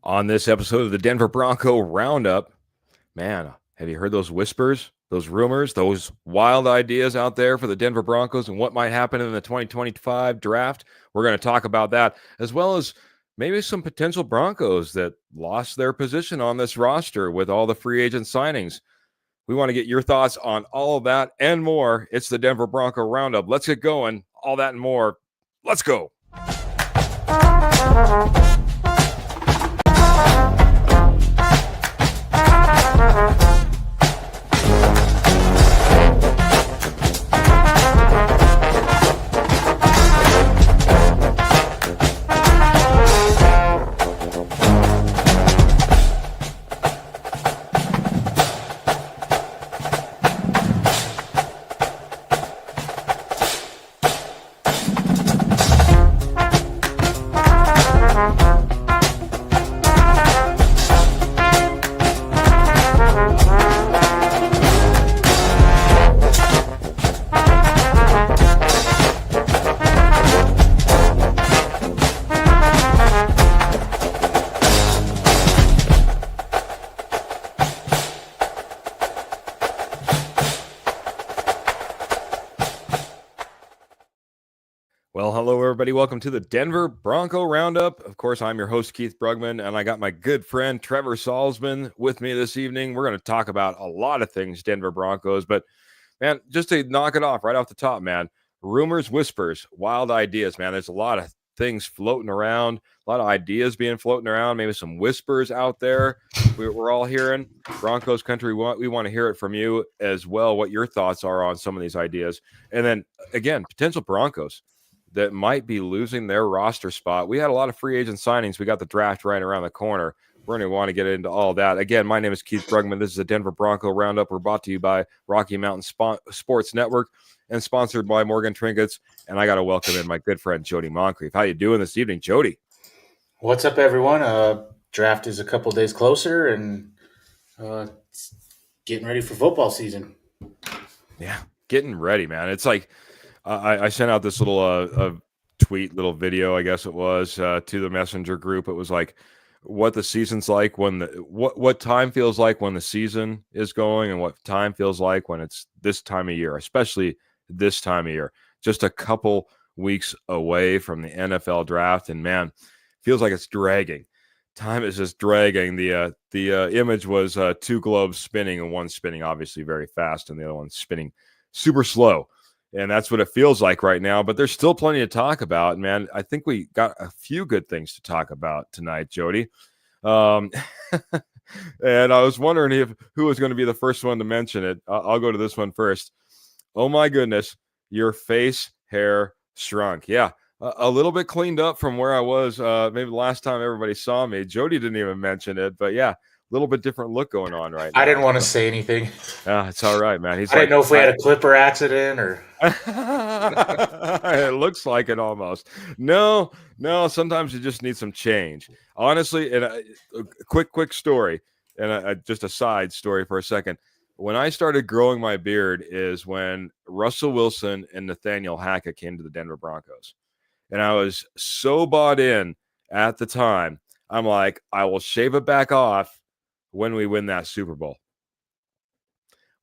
On this episode of the Denver Bronco Roundup, man, have you heard those whispers, those rumors, those wild ideas out there for the Denver Broncos and what might happen in the 2025 draft? We're going to talk about that, as well as maybe some potential Broncos that lost their position on this roster with all the free agent signings. We want to get your thoughts on all of that and more. It's the Denver Bronco Roundup. Let's get going. All that and more. Let's go. Well, hello, everybody. Welcome to the Denver Bronco Roundup. Of course, I'm your host, Keith Brugman, and I got my good friend, Trevor Salzman, with me this evening. We're going to talk about a lot of things Denver Broncos, but, man, just to knock it off right off the top, man, rumors, whispers, wild ideas, man. There's a lot of things floating around, a lot of ideas being floating around, maybe some whispers out there we're all hearing. Broncos country, we want to hear it from you as well, what your thoughts are on some of these ideas. And then, again, potential Broncos that might be losing their roster spot. We had a lot of free agent signings. We got the draft right around the corner. We're going to want to get into all that. Again, my name is Keith Brugman. This is the Denver Bronco Roundup. We're brought to you by Rocky Mountain Sports Network and sponsored by Morgan Trinkets. And I got to welcome in my good friend, Jody Moncrief. How you doing this evening, Jody? What's up, everyone? Draft is a couple days closer, and it's getting ready for football season. Yeah, getting ready, man. It's like I sent out this little tweet, little video, I guess it was, to the messenger group. It was like what the season's like when what time feels like when the season is going, and what time feels like when it's this time of year, especially this time of year. Just a couple weeks away from the NFL draft, and man, feels like it's dragging. Time is just dragging. The image was two globes spinning, and one spinning obviously very fast, and the other one spinning super slow. And that's what it feels like right now. But there's still plenty to talk about, man. I think we got a few good things to talk about tonight, Jody. And I was wondering who was going to be the first one to mention it. I'll go to this one first. Oh, my goodness. Your face hair shrunk. Yeah, a little bit cleaned up from where I was maybe the last time everybody saw me. Jody didn't even mention it. But, yeah. Little bit different look going on right now. I didn't want to say anything. It's all right, man. I didn't know if we had a clipper accident or. It looks like it almost. No. Sometimes you just need some change. Honestly, and a quick story, and just a side story for a second. When I started growing my beard is when Russell Wilson and Nathaniel Hackett came to the Denver Broncos, and I was so bought in at the time. I'm like, I will shave it back off when we win that Super Bowl.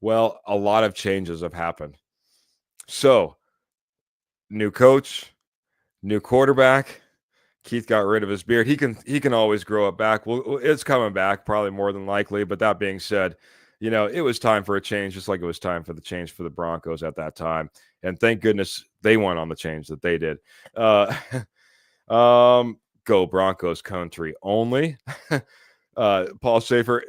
Well, a lot of changes have happened. So, new coach, new quarterback. Keith got rid of his beard. He can always grow it back. Well, it's coming back, probably more than likely. But that being said, it was time for a change, just like it was time for the change for the Broncos at that time. And thank goodness they went on the change that they did. Go Broncos country only. Paul Schaefer,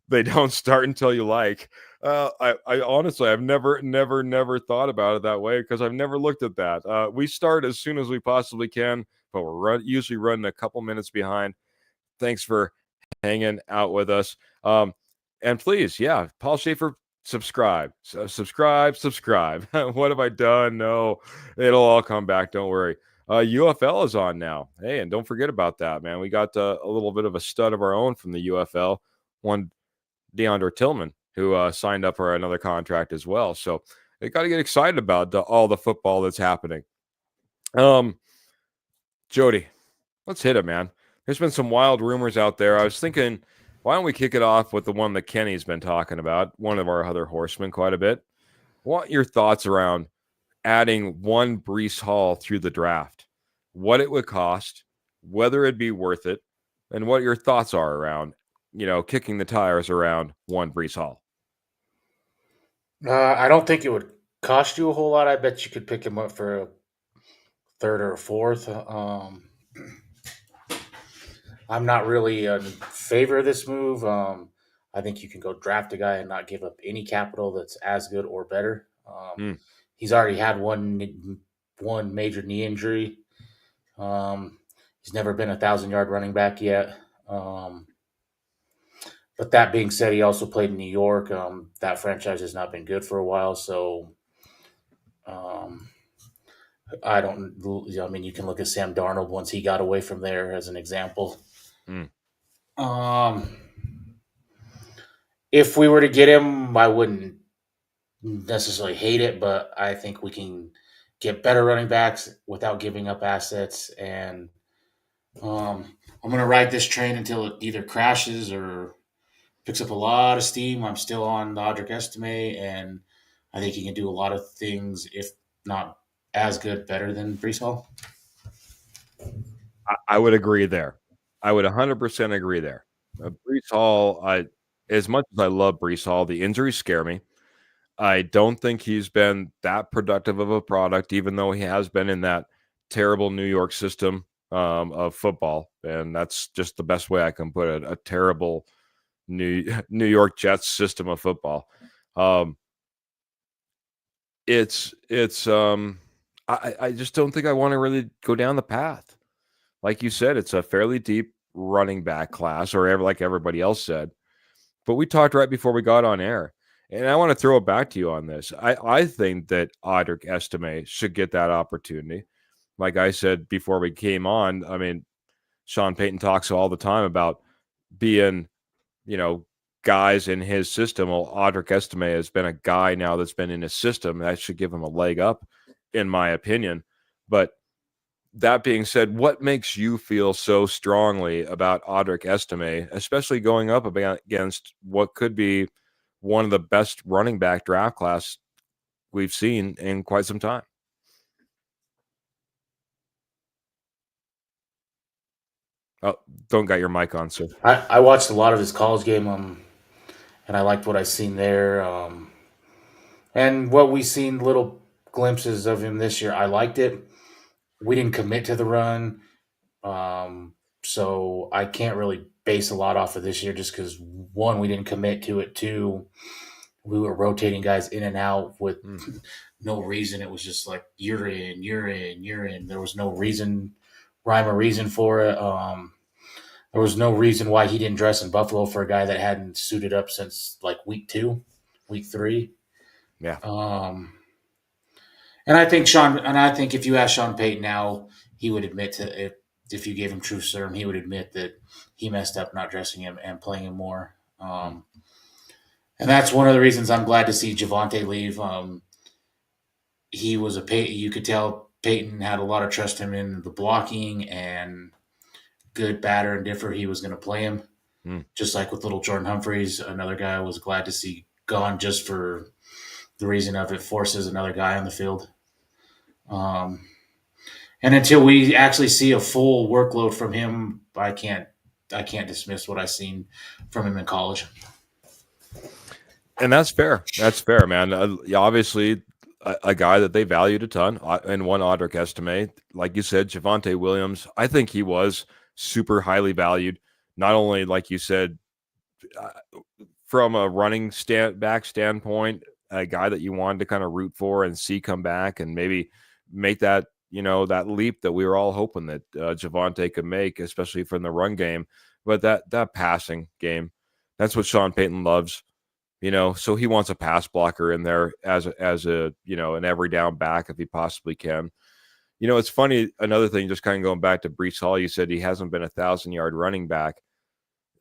they don't start until you like. I honestly, I've never thought about it that way because I've never looked at that. We start as soon as we possibly can, but we're usually running a couple minutes behind. Thanks for hanging out with us. And please, yeah, Paul Schaefer, subscribe. Subscribe. What have I done? No, it'll all come back. Don't worry. UFL is on now. Hey, and don't forget about that, man. We got a little bit of a stud of our own from the UFL, one DeAndre Tillman, who signed up for another contract as well. So they got to get excited about all the football that's happening. Jody, let's hit it, man. there's been some wild rumors out there. I was thinking, why don't we kick it off with the one that Kenny's been talking about, one of our other horsemen, quite a bit. What your thoughts around adding one Breece Hall through the draft? What it would cost, whether it'd be worth it, and what your thoughts are around, kicking the tires around one Breece Hall. I don't think it would cost you a whole lot. I bet you could pick him up for a third or a fourth. I'm not really in favor of this move. I think you can go draft a guy and not give up any capital that's as good or better. Hmm. He's already had one major knee injury. He's never been 1,000-yard running back yet. But that being said, he also played in New York. That franchise has not been good for a while, so I don't. I mean, you can look at Sam Darnold once he got away from there as an example. Mm. If we were to get him, I wouldn't necessarily hate it, but I think we can get better running backs without giving up assets. And I'm going to ride this train until it either crashes or picks up a lot of steam. I'm still on the Audric Estime, and I think he can do a lot of things, if not as good, better than Breece Hall. I would agree there. I would 100% agree there. Breece Hall, as much as I love Breece Hall, the injuries scare me. I don't think he's been that productive of a product, even though he has been in that terrible New York system of football. And that's just the best way I can put it, a terrible New York Jets system of football. I just don't think I want to really go down the path. Like you said, it's a fairly deep running back class, or like everybody else said. But we talked right before we got on air, and I want to throw it back to you on this. I think that Audric Estime should get that opportunity. Like I said before we came on, I mean, Sean Payton talks all the time about being, guys in his system. Well, Audric Estime has been a guy now that's been in his system. That should give him a leg up, in my opinion. But that being said, what makes you feel so strongly about Audric Estime, especially going up against what could be one of the best running back draft class we've seen in quite some time? Oh, don't got your mic on, sir. I watched a lot of his college game, and I liked what I seen there. And what we seen little glimpses of him this year, I liked it. We didn't commit to the run, so I can't really base a lot off of this year just because one, we didn't commit to it. Two, we were rotating guys in and out with no reason. It was just like you're in, you're in, you're in. There was no rhyme or reason for it. There was no reason why he didn't dress in Buffalo for a guy that hadn't suited up since like week 2, week 3. Yeah. And I think if you ask Sean Payton now, he would admit to if you gave him true serum, he would admit that he messed up not dressing him and playing him more. And that's one of the reasons I'm glad to see Javonte leave. He was you could tell Payton had a lot of trust in him in the blocking and good, bad, or indifferent. He was going to play him. Just like with little Jordan Humphreys, another guy I was glad to see gone just for the reason of it forces another guy on the field. And until we actually see a full workload from him, I can't dismiss what I've seen from him in college. And that's fair. That's fair, man. Obviously, a guy that they valued a ton, and one Audric Estime, like you said, Javonte Williams. I think he was super highly valued. Not only, like you said, from a running back standpoint, a guy that you wanted to kind of root for and see come back and maybe make that, that leap that we were all hoping that Javonte could make, especially from the run game. But that passing game, that's what Sean Payton loves. So he wants a pass blocker in there as a an every down back if he possibly can. It's funny. Another thing, just kind of going back to Breece Hall, you said he hasn't been 1,000-yard running back.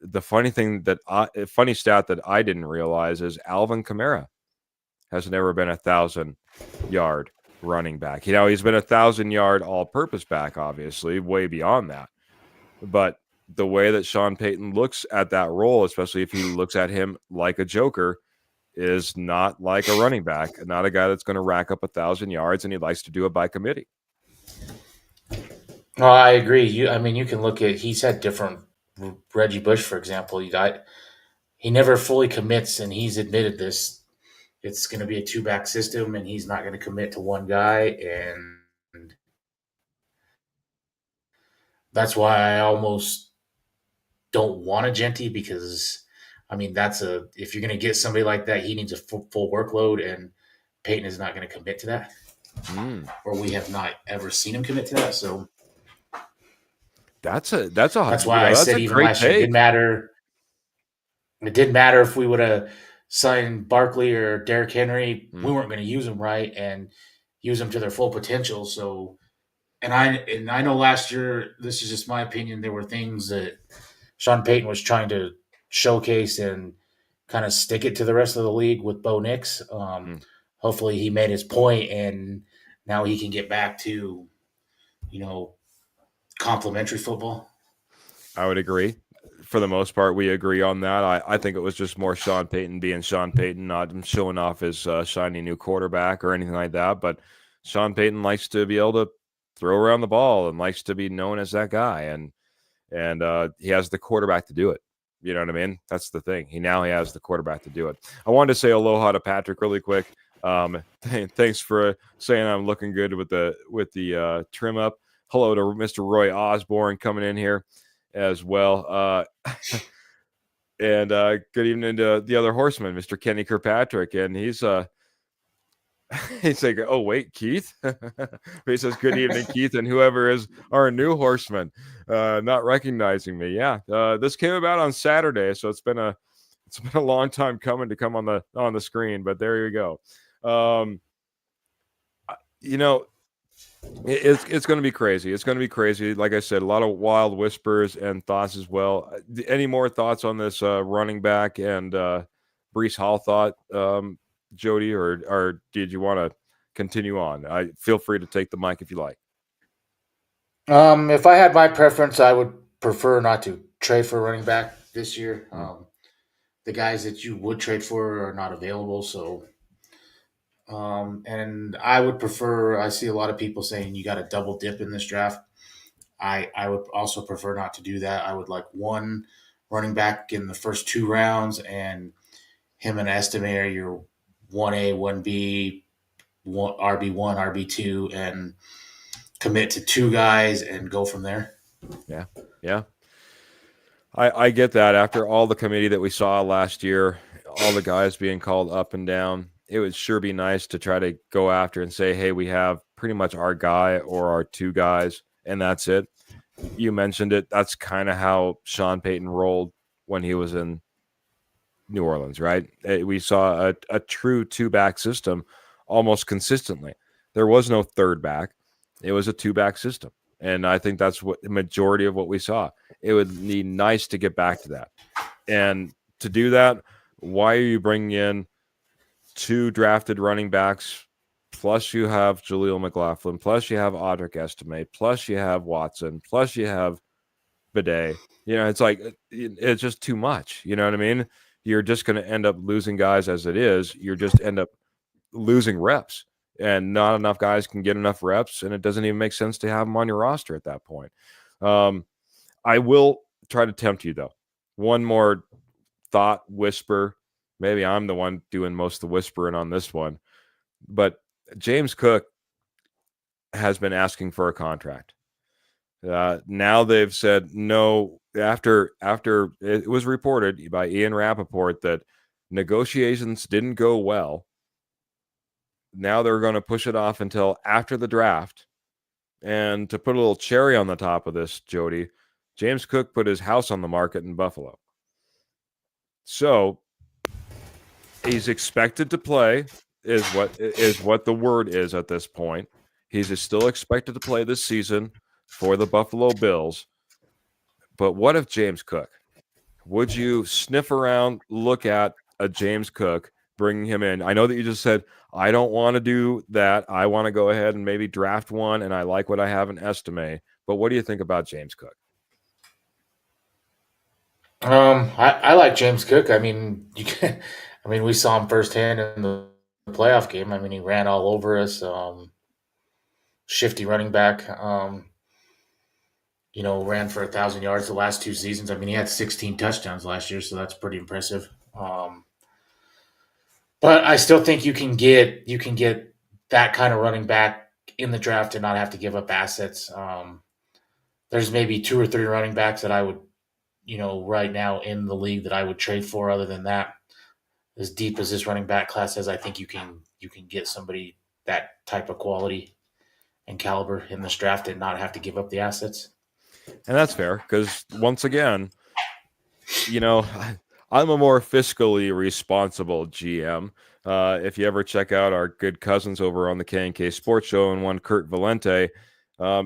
The funny stat that I didn't realize is Alvin Kamara has never been 1,000-yard running back. He's been 1,000-yard all-purpose back, obviously, way beyond that. But the way that Sean Payton looks at that role, especially if he looks at him like a joker, is not like a running back, not a guy that's going to rack up 1,000 yards, and he likes to do it by committee. No, I agree. You can look at. He's had different. Reggie Bush, for example, he never fully commits, and he's admitted this. It's going to be a two back system, and he's not going to commit to one guy, and that's why I almost don't want a Genty because, if you're going to get somebody like that, he needs a full workload, and Peyton is not going to commit to that, or we have not ever seen him commit to that. So that's why I said even last year it didn't matter. It didn't matter if we would have signed Barkley or Derrick Henry. We weren't going to use them right and use them to their full potential. So, and I know last year, this is just my opinion, there were things that Sean Payton was trying to showcase and kind of stick it to the rest of the league with Bo Nix. Hopefully he made his point and now he can get back to, complimentary football. I would agree. For the most part, we agree on that. I think it was just more Sean Payton being Sean Payton, not showing off his shiny new quarterback or anything like that. But Sean Payton likes to be able to throw around the ball and likes to be known as that guy. And he has the quarterback to do it. You know what I mean? That's the thing. He has the quarterback to do it. I wanted to say aloha to Patrick really quick. Thanks for saying I'm looking good with the trim up. Hello to Mr. Roy Osborne coming in here as well. And good evening to the other horseman, Mr. Kenny Kirkpatrick. And he's like, oh, wait, Keith? He says, good evening, Keith, and whoever is our new horseman, not recognizing me. Yeah, this came about on Saturday, so it's been a long time coming to come on the screen, but there you go. It's going to be crazy. It's going to be crazy. Like I said, a lot of wild whispers and thoughts as well. Any more thoughts on this running back and Breece Hall thought, Jody, or did you want to continue on? I feel free to take the mic if you like. If I had my preference, I would prefer not to trade for a running back this year. The guys that you would trade for are not available, so and I would prefer. I see a lot of people saying you got to double dip in this draft. I would also prefer not to do that. I would like one running back in the first 2 rounds, and him and Estime are your 1A, 1B, RB1, RB2, and commit to 2 guys and go from there. Yeah. I get that. After all the committee that we saw last year, all the guys being called up and down, it would sure be nice to try to go after and say, hey, we have pretty much our guy or our 2 guys, and that's it. You mentioned it. That's kind of how Sean Payton rolled when he was in New Orleans, right? We saw a true 2-back system almost consistently. There was no third back. It was a 2-back system. And I think that's what the majority of what we saw. It would be nice to get back to that. And to do that, why are you bringing in 2 drafted running backs, plus you have Jaleel McLaughlin, plus you have Audric Estime, plus you have Watson, plus you have Bidet? It's like, it's just too much. You know what I mean? You're just going to end up losing guys as it is. You're just end up losing reps, and not enough guys can get enough reps, and it doesn't even make sense to have them on your roster at that point. I will try to tempt you, though. One more thought whisper. Maybe I'm the one doing most of the whispering on this one, but James Cook has been asking for a contract. Now they've said no. After it was reported by Ian Rappaport that negotiations didn't go well, now they're going to push it off until after the draft. And to put a little cherry on the top of this, Jody, James Cook put his house on the market in Buffalo. So he's expected to play, is what the word is at this point. He's still expected to play this season for the Buffalo Bills. But what if James Cook? Would you sniff around, look at a James Cook, bringing him in? I know that you just said, I don't want to do that. I want to go ahead and maybe draft one, and I like what I have in Estime. But what do you think about James Cook? I like James Cook. I mean, I mean, we saw him firsthand in the playoff game. I mean, he ran all over us. Shifty running back. Ran for 1,000 yards the last 2 seasons. I mean, he had 16 touchdowns last year, so that's pretty impressive. But I still think you can get that kind of running back in the draft and not have to give up assets. There's maybe two or three running backs that I would, right now in the league that I would trade for. Other than that, as deep as this running back class is, I think you can get somebody that type of quality and caliber in this draft and not have to give up the assets. And that's fair because once again, you know, I'm a more fiscally responsible GM. If you ever check out our good cousins over on the K&K Sports Show and one Kurt Valente,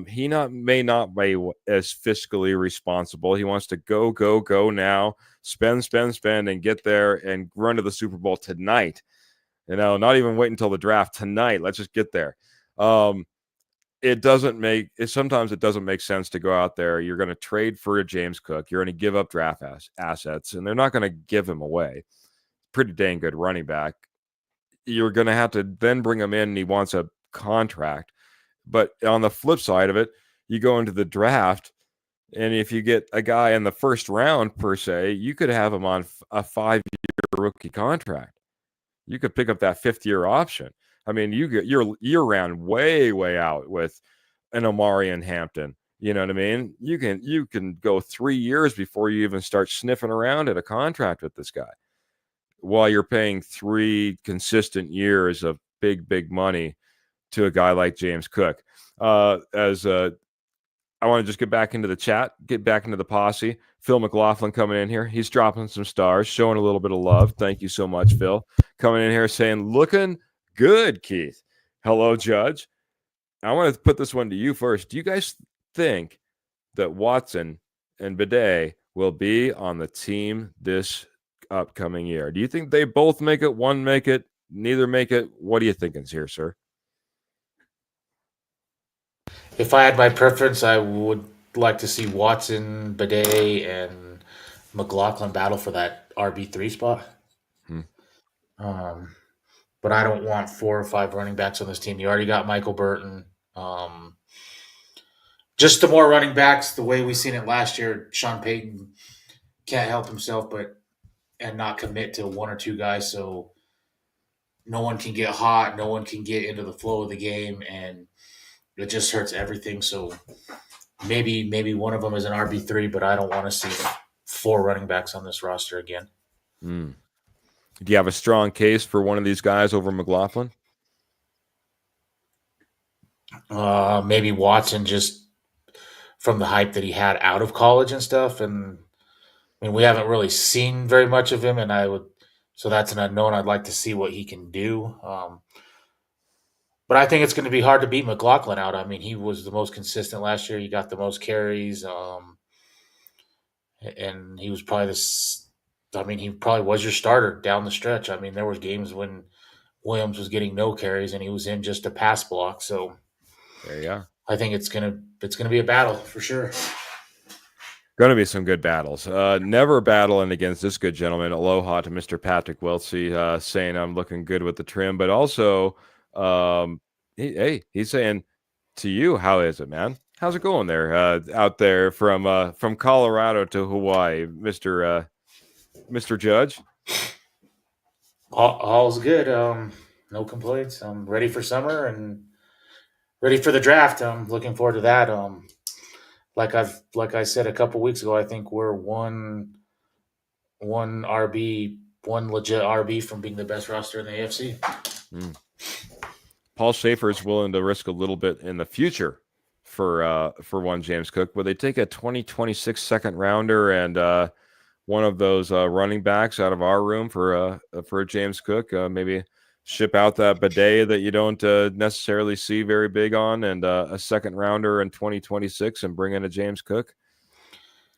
he may not be as fiscally responsible. He wants to go now, spend, and get there and run to the Super Bowl tonight. Not even wait until the draft tonight. Let's just get there. Sometimes it doesn't make sense to go out there. You're going to trade for a James Cook. You're going to give up draft assets, and they're not going to give him away. Pretty dang good running back. You're going to have to then bring him in, and he wants a contract. But on the flip side of it, you go into the draft, and if you get a guy in the first round, per se, you could have him on a 5-year rookie contract. You could pick up that fifth-year option. I mean, you get your year-round way out with an Omari and Hampton. You know what I mean? You can go 3 years before you even start sniffing around at a contract with this guy, while you're paying 3 consistent years of big money to a guy like James Cook. As I want to just get back into the chat, get back into the posse. Phil McLaughlin coming in here. He's dropping some stars, showing a little bit of love. Thank you so much, Phil. Coming in here saying, looking good, Keith. Hello, Judge. I want to put this one to you first. Do you guys think that Watson and Bidet will be on the team this upcoming year? Do you think they both make it, one make it, neither make it? What are you thinking here, sir? If I had my preference, I would like to see Watson, Bidet, and McLaughlin battle for that RB3 spot. Hmm. Um, but I don't want 4 or 5 running backs on this team. You already got Michael Burton. Um, just the more running backs, the way we seen it last year, Sean Payton can't help himself and not commit to 1 or 2 guys. So no one can get hot, no one can get into the flow of the game, and it just hurts everything. So maybe one of them is an RB3, but I don't want to see 4 running backs on this roster again. Do you have a strong case for one of these guys over McLaughlin? Maybe Watson, just from the hype that he had out of college and stuff. And I mean, we haven't really seen very much of him, and so that's an unknown. I'd like to see what he can do. But I think it's going to be hard to beat McLaughlin out. I mean, he was the most consistent last year. He got the most carries, and he was probably this. I mean, he probably was your starter down the stretch. I mean, there was games when Williams was getting no carries and he was in just a pass block. So There you go. I think it's gonna be a battle for sure. Going to be some good battles. Never battling against this good gentleman. Aloha to Mr. Patrick Wiltsey, saying I'm looking good with the trim, but also, he's saying to you, how is it, man? How's it going there, out there from Colorado to Hawaii, Mr. Judge? All's good. No complaints. I'm ready for summer and ready for the draft. I'm looking forward to that. Like I said a couple weeks ago, I think we're one RB, one legit RB from being the best roster in the AFC. Mm. Paul Schaefer is willing to risk a little bit in the future for one James Cook. Would they take a 2026 second rounder and one of those running backs out of our room for a James Cook? Maybe ship out that Bidet that you don't necessarily see very big on, and a second rounder in 2026, and bring in a James Cook.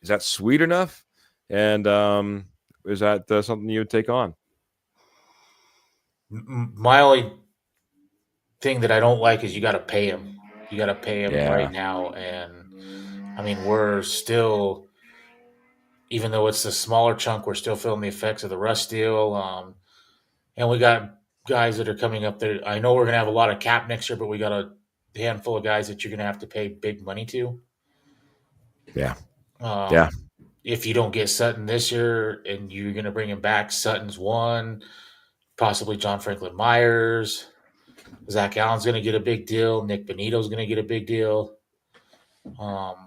Is that sweet enough? And is that something you would take on? My only thing that I don't like is you got to pay him. You got to pay him Yeah. right now, and I mean we're still even though it's a smaller chunk, we're still feeling the effects of the rust deal. And we got guys that are coming up there. I know we're going to have a lot of cap next year, but we got a handful of guys that you're going to have to pay big money to. Yeah. Yeah. Um, if you don't get Sutton this year and you're going to bring him back, Sutton's one, possibly John Franklin Myers. Zach Allen's going to get a big deal. Nick Benito's going to get a big deal.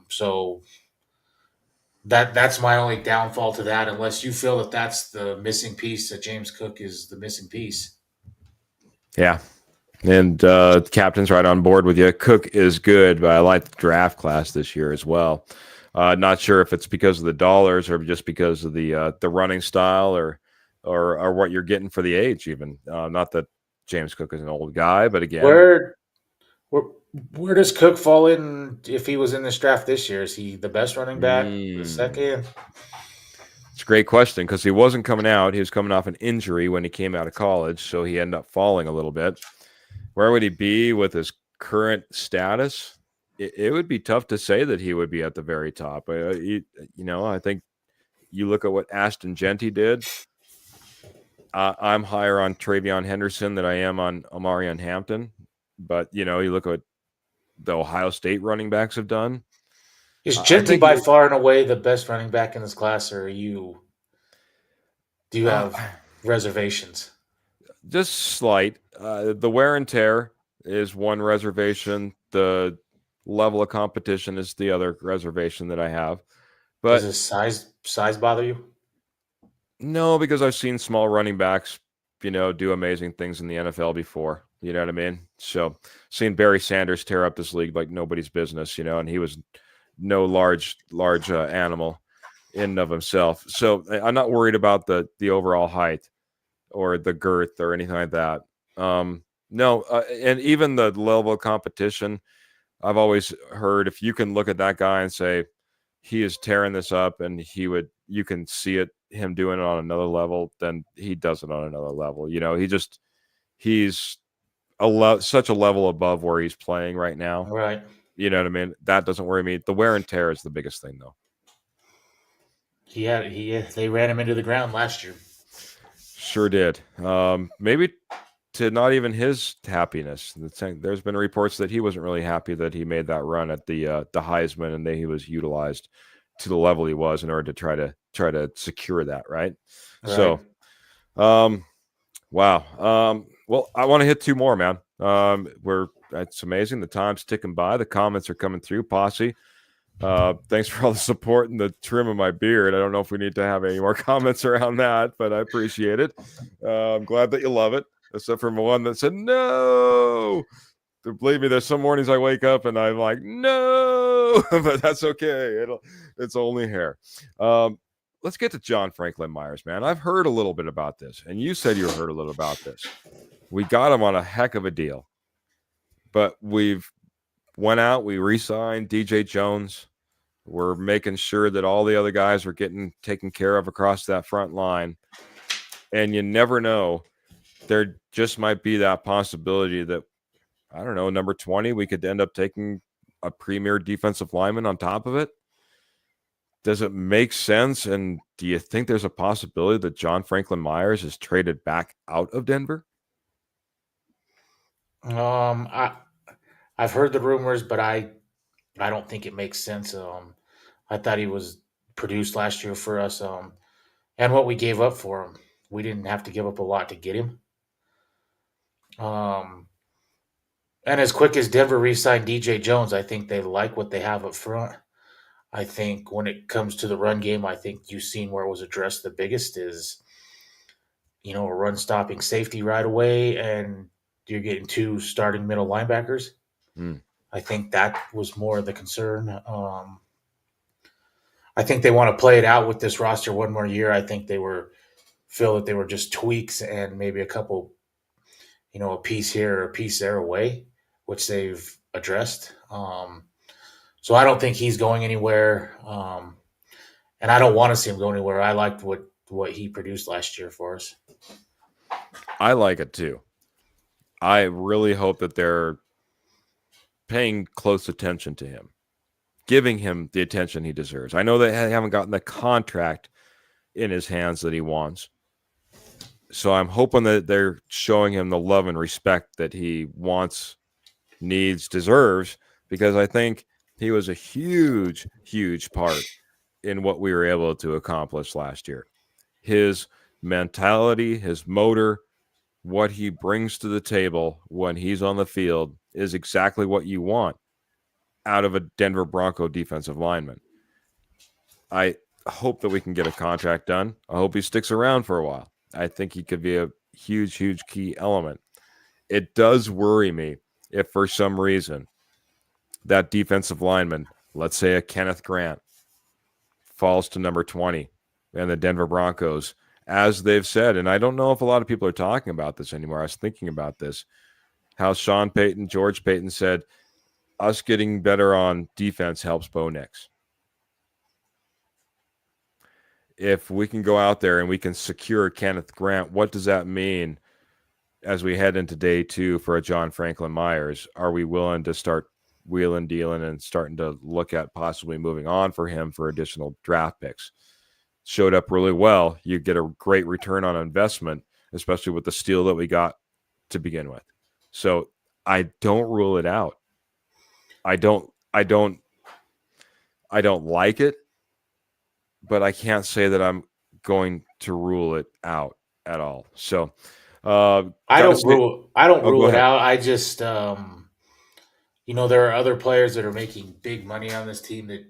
So that's my only downfall to that, unless you feel that that's the missing piece, that James Cook is the missing piece. Yeah. And captain's right on board with you. Cook is good, but I like the draft class this year as well. Not sure if it's because of the dollars or just because of the running style or what you're getting for the age. Even not that James Cook is an old guy, but again, Where where does Cook fall in if he was in this draft this year? Is he the best running back? The second? it's a great question because he wasn't coming out. He was coming off an injury when he came out of college, so he ended up falling a little bit. Where would he be with his current status? It would be tough to say that he would be at the very top. I think you look at what Ashton Genty did. I'm higher on Travion Henderson than I am on Amarian Hampton. But, you look at what the Ohio State running backs have done. Is I Genty think by far and away the best running back in this class, or do you have reservations? just slight. The wear and tear is one reservation. The level of competition is the other reservation that I have. Does But his size bother you? no, because I've seen small running backs, do amazing things in the NFL before. You know what I mean? So, seen Barry Sanders tear up this league like nobody's business, and he was no large animal in and of himself. So, I'm not worried about the overall height or the girth or anything like that. No, and even the level of competition, I've always heard if you can look at that guy and say he is tearing this up, and you can see him doing it on another level, then he does it on another level. He's such a level above where he's playing right now. Right. You know what I mean? That doesn't worry me. The wear and tear is the biggest thing, though. They ran him into the ground last year. Sure did. Maybe to not even his happiness. There's been reports that he wasn't really happy that he made that run at the Heisman and that he was utilized to the level he was in order to try to secure that, right? So, wow. Well, I want to hit two more, man. It's amazing. The time's ticking by. The comments are coming through. Posse. Thanks for all the support and the trim of my beard. I don't know if we need to have any more comments around that, but I appreciate it. I'm glad that you love it, except for one that said no. Believe me, there's some mornings I wake up and I'm like, no, but that's okay. It's only hair. Let's get to John Franklin Myers, man. I've heard a little bit about this, and you said you heard a little about this. We got him on a heck of a deal, but we've went out, we re-signed DJ Jones. We're making sure that all the other guys are getting taken care of across that front line. And you never know. There just might be that possibility that, I don't know, number 20, we could end up taking a premier defensive lineman on top of it. Does it make sense? And do you think there's a possibility that John Franklin Myers is traded back out of Denver? I've heard the rumors, but I don't think it makes sense. I thought he was produced last year for us. And what we gave up for him, we didn't have to give up a lot to get him. And as quick as Denver re-signed DJ Jones, I think they like what they have up front. I think when it comes to the run game, I think you've seen where it was addressed the biggest is, a run stopping safety right away, and you're getting two starting middle linebackers. I think that was more of the concern. I think they want to play it out with this roster one more year. I think feel that they were just tweaks and maybe a couple, a piece here or a piece there away, which they've addressed. So I don't think he's going anywhere, and I don't want to see him go anywhere. I liked what he produced last year for us. I like it too. I really hope that they're paying close attention to him giving him the attention he deserves. I know they haven't gotten the contract in his hands that he wants. So I'm hoping that they're showing him the love and respect that he wants, needs, deserves, because I think he was a huge, huge part in what we were able to accomplish last year. His mentality, his motor, what he brings to the table when he's on the field is exactly what you want out of a Denver Bronco defensive lineman. I hope that we can get a contract done. I hope he sticks around for a while. I think he could be a huge, huge key element. It does worry me if for some reason that defensive lineman, let's say a Kenneth Grant, falls to number 20 and the Denver Broncos, as they've said, and I don't know if a lot of people are talking about this anymore. I was thinking about this, how Sean Payton, George Payton said, us getting better on defense helps Bo Nix. If we can go out there and we can secure Kenneth Grant, what does that mean as we head into day 2 for a John Franklin Myers? Are we willing to start wheeling, dealing, and starting to look at possibly moving on for him for additional draft picks? Showed up really well. You get a great return on investment, especially with the steal that we got to begin with. So I don't rule it out. I don't like it, but I can't say that I'm going to rule it out at all. So I don't rule it ahead. out. I just there are other players that are making big money on this team that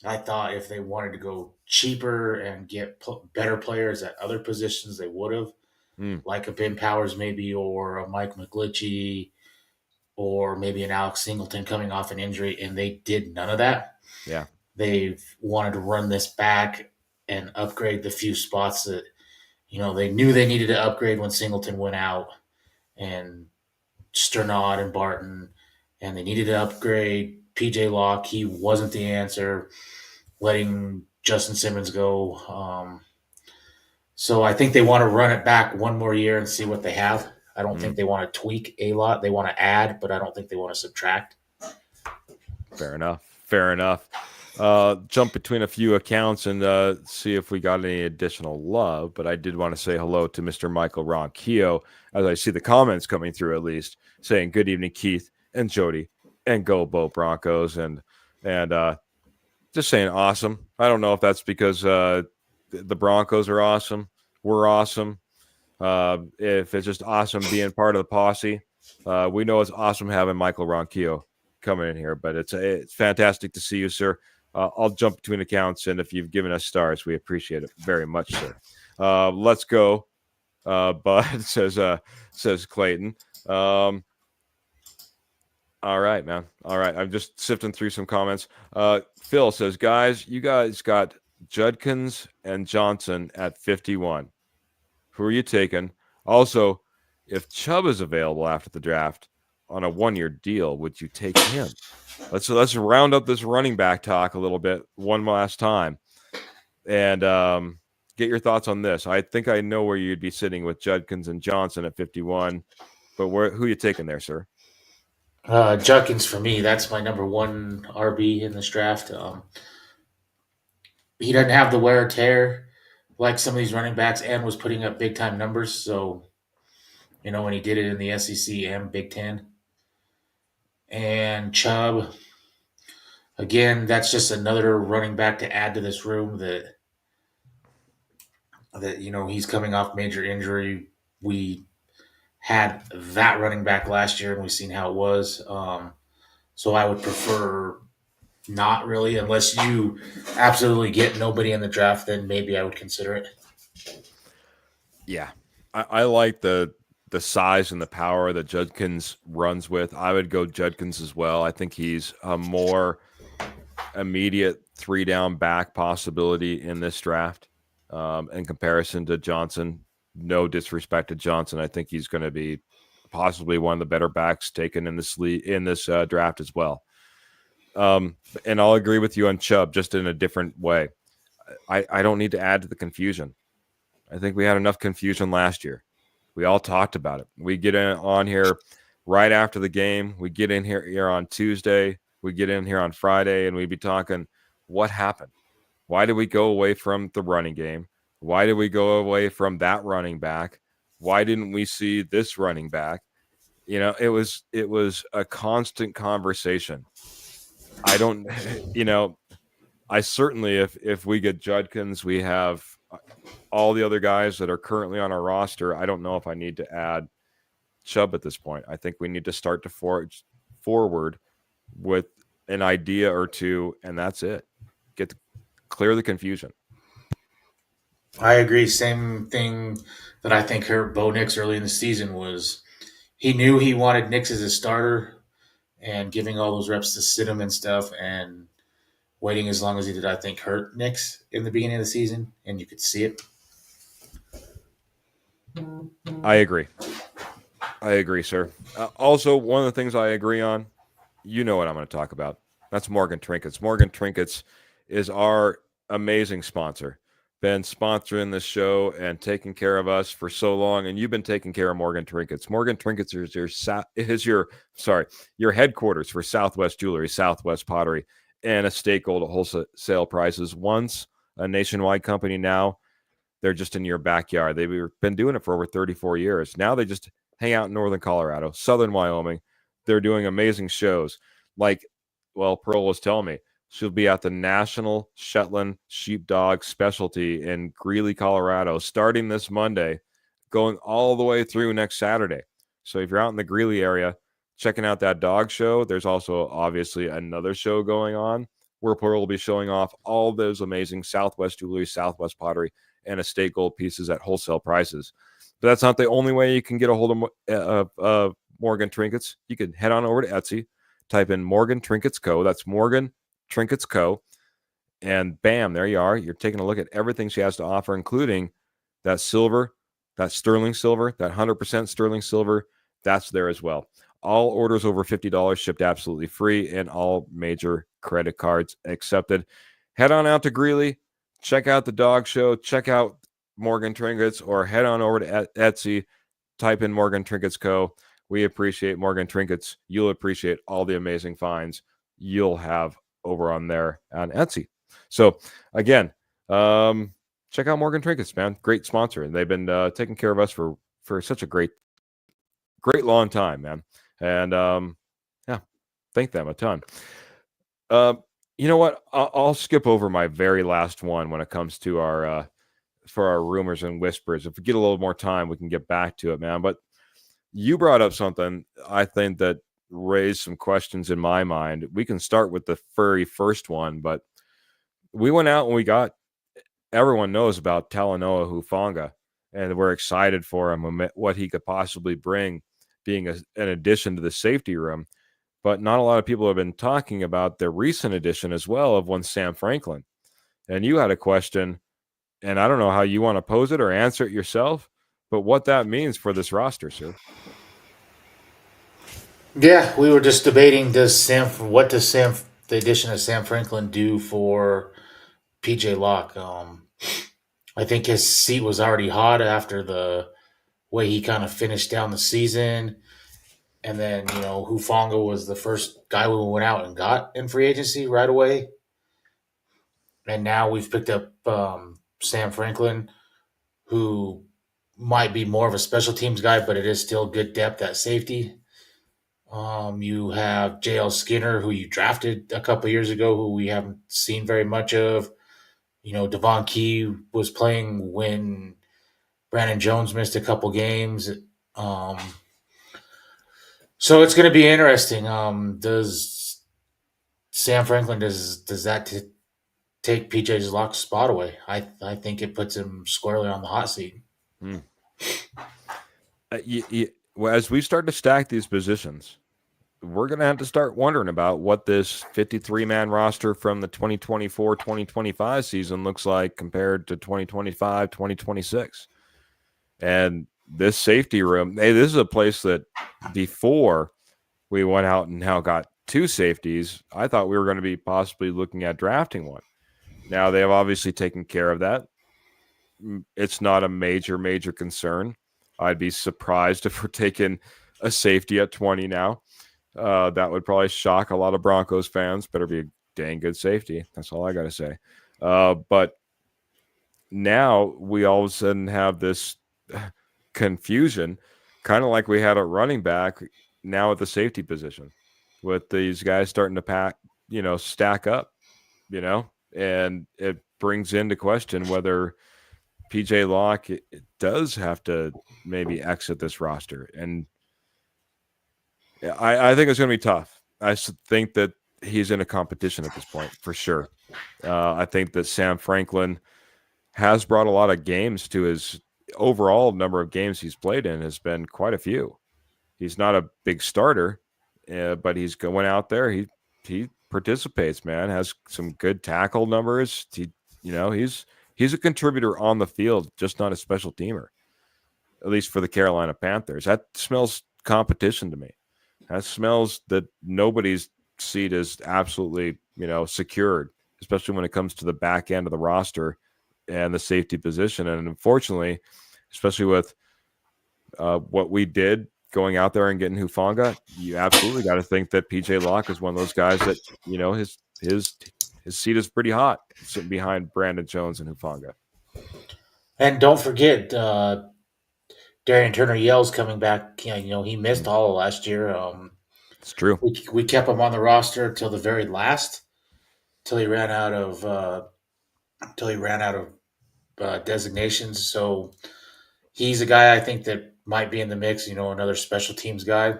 I thought if they wanted to go cheaper and get better players at other positions, they would have, like a Ben Powers maybe, or a Mike McGlinchey, or maybe an Alex Singleton coming off an injury, and they did none of that. Yeah. They've wanted to run this back and upgrade the few spots that, they knew they needed to upgrade when Singleton went out, and Sternad and Barton, and they needed to upgrade PJ Locke. He wasn't the answer. Letting Justin Simmons go. So I think they want to run it back one more year and see what they have. I don't think they want to tweak a lot. They want to add, but I don't think they want to subtract. Fair enough. Jump between a few accounts and see if we got any additional love. But I did want to say hello to Mr. Michael Ronquillo, as I see the comments coming through, at least, saying good evening, Keith and Jody, and go Bo Broncos, and just saying awesome. I don't know if that's because the Broncos are awesome. We're awesome. If it's just awesome being part of the posse. We know it's awesome having Michael Ronquillo coming in here, but it's fantastic to see you, sir. I'll jump between accounts, and if you've given us stars, we appreciate it very much, sir. Let's go, Bud, says Clayton. All right, man. All right. I'm just sifting through some comments. Phil says, guys, you guys got Judkins and Johnson at 51. Who are you taking? Also, if Chubb is available after the draft on a 1-year deal, would you take him? Let's round up this running back talk a little bit one last time and get your thoughts on this. I think I know where you'd be sitting with Judkins and Johnson at 51, but who are you taking there, sir? Judkins for me. That's my number 1 RB in this draft. He doesn't have the wear or tear like some of these running backs, and was putting up big time numbers. So, when he did it in the SEC and Big Ten. And Chubb, again, that's just another running back to add to this room that he's coming off major injury. We had that running back last year, and we've seen how it was. So I would prefer not really, unless you absolutely get nobody in the draft, then maybe I would consider it. Yeah, I like the size and the power that Judkins runs with. I would go Judkins as well. I think he's a more immediate 3-down back possibility in this draft in comparison to Johnson. No disrespect to Johnson. I think he's going to be possibly one of the better backs taken in this draft as well. And I'll agree with you on Chubb, just in a different way. I don't need to add to the confusion. I think we had enough confusion last year. We all talked about it. We get on here right after the game. We get in here on Tuesday. we get in here on Friday and we'd be talking, what happened? Why did we go away from the running game? Why did we go away from that running back? Why didn't we see this running back? It was a constant conversation. I don't, I certainly, if we get Judkins, we have all the other guys that are currently on our roster. I don't know if I need to add Chubb at this point. I think we need to start to forge forward with an idea or two, and that's it. Clear the confusion. I agree. Same thing that I think hurt Bo Nix early in the season was he knew he wanted Nix as a starter, and giving all those reps to Stidham and stuff, and waiting as long as he did, I think hurt Nix in the beginning of the season, and you could see it. I agree, sir. Also, one of the things I agree on, you know what I'm going to talk about. That's Morgan Trinkets. Morgan Trinkets is our amazing sponsor. Been sponsoring this show and taking care of us for so long, and you've been taking care of Morgan Trinkets. Morgan Trinkets is your headquarters for Southwest Jewelry, Southwest Pottery, and Estate Gold at wholesale prices. Once a nationwide company, now they're just in your backyard. They've been doing it for over 34 years. Now they just hang out in northern Colorado, southern Wyoming. They're doing amazing shows. Pearl was telling me, she'll be at the National Shetland Sheepdog Specialty in Greeley, Colorado, starting this Monday, going all the way through next Saturday. So if you're out in the Greeley area, checking out that dog show, there's also obviously another show going on where Pearl will be showing off all those amazing Southwest Jewelry, Southwest Pottery, and Estate Gold pieces at wholesale prices. But that's not the only way you can get a hold of Morgan Trinkets. You can head on over to Etsy, type in Morgan Trinkets Co. That's Morgan Trinkets Co. And bam, there you are. You're taking a look at everything she has to offer, including that silver, that sterling silver, that 100% sterling silver. That's there as well. All orders over $50 shipped absolutely free, and all major credit cards accepted. Head on out to Greeley, check out the dog show, check out Morgan Trinkets, or head on over to Etsy, type in Morgan Trinkets Co. We appreciate Morgan Trinkets. You'll appreciate all the amazing finds you'll have over on there on Etsy. So again, check out Morgan Trinkets, man. Great sponsor. And they've been taking care of us for such a great long time, man. And thank them a ton. You know what? I'll skip over my very last one when it comes to our for our rumors and whispers. If we get a little more time, we can get back to it, man. But you brought up something I think that raised some questions in my mind. We can start with the very first one, but we went out and we got, everyone knows about Talanoa Hufanga, and we're excited for him, what he could possibly bring, being an addition to the safety room. But not a lot of people have been talking about the recent addition as well of one Sam Franklin. And you had a question, and I don't know how you want to pose it or answer it yourself, but what that means for this roster, sir. Yeah, we were just debating the addition of Sam Franklin do for PJ Locke. I think his seat was already hot after the way he kind of finished down the season. And then, Hufanga was the first guy we went out and got in free agency right away. And now we've picked up Sam Franklin, who might be more of a special teams guy, but it is still good depth at safety. You have JL Skinner, who you drafted a couple years ago, who we haven't seen very much of. Devon Key was playing when Brandon Jones missed a couple games. So it's going to be interesting. Does Sam Franklin, does that take PJ Locke's spot away? I think it puts him squarely on the hot seat. As we start to stack these positions, we're going to have to start wondering about what this 53-man roster from the 2024-2025 season looks like compared to 2025-2026. And this safety room, hey, this is a place that before we went out and now got two safeties, I thought we were going to be possibly looking at drafting one. Now they have obviously taken care of that. It's not a major concern. I'd be surprised if we're taking a safety at 20 now. That would probably shock a lot of Broncos fans. Better be a dang good safety. That's all I got to say. But now we all of a sudden have this confusion, kind of like we had at running back now at the safety position, with these guys starting to stack up, and it brings into question whether PJ Locke does have to maybe exit this roster. And I think it's going to be tough. I think that he's in a competition at this point for sure. I think that Sam Franklin has brought a lot of games to his overall number of games he's played in has been quite a few. He's not a big starter, but he's going out there. He participates, man. Has some good tackle numbers. He's a contributor on the field, just not a special teamer. At least for the Carolina Panthers, that smells competition to me. That smells that nobody's seat is absolutely secured, especially when it comes to the back end of the roster and the safety position. And unfortunately, especially with what we did going out there and getting Hufanga, you absolutely got to think that PJ Locke is one of those guys that his seat is pretty hot, sitting behind Brandon Jones and Hufanga. And don't forget, Darian Turner Yell's coming back. He missed all of last year. It's true. We kept him on the roster until the very last, till he ran out of designations. So he's a guy I think that might be in the mix. Another special teams guy.